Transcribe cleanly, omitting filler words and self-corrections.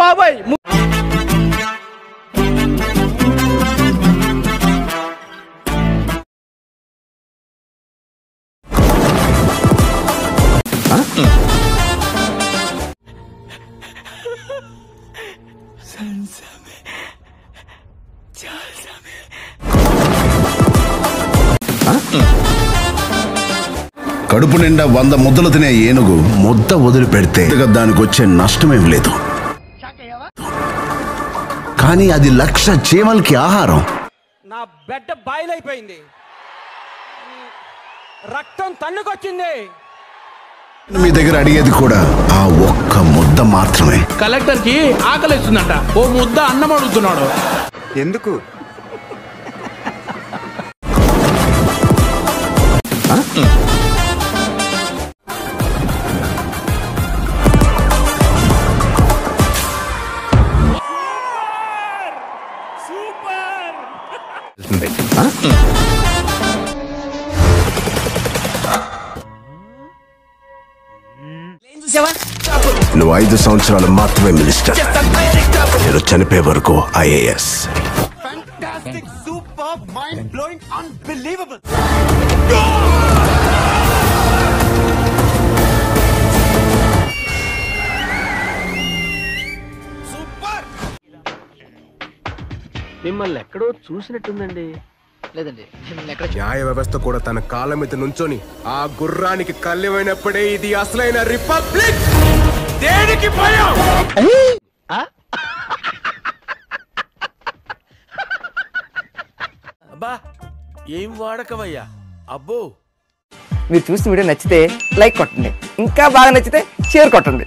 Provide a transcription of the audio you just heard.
బాబాయ్. కడుపు నిండా 100 ముద్దలు తినే ఏనుగు ముద్ద వదిలి పెడితే దానికి వచ్చే నష్టమేం లేదు. కానీ అది 1,00,000 చీమలకి ఆహారం. నా బెడ్ బాయిలైపోయింది, రక్తం తన్నుకొచ్చింది. మీ దగ్గర అడిగేది కూడా ఆ ఒక్క ముద్ద మాత్రమే. కలెక్టర్ కి ఆకలిస్తుందట, ఓ ముద్ద అన్నం అడుగుతున్నాడు. ఎందుకు? నువ్వు 5 సంవత్సరాలు మాత్రమే మినిస్టర్, నేను చనిపోయే వరకు IAS. మిమ్మల్ని ఎక్కడో చూసినట్టుందండి. లేదండి, న్యాయ వ్యవస్థ కూడా తన కాళ్ళ మీద నుంచొని ఆ గుర్రానికి కళ్ళెమైనప్పుడే ఇది అసలైన రిపబ్లిక్. దేనికి భయం? అబ్బా ఏం వాడకవయ్యా అబ్బో. మీరు చూసిన వీడియో నచ్చితే లైక్ కొట్టండి, ఇంకా బాగా నచ్చితే షేర్ కొట్టండి.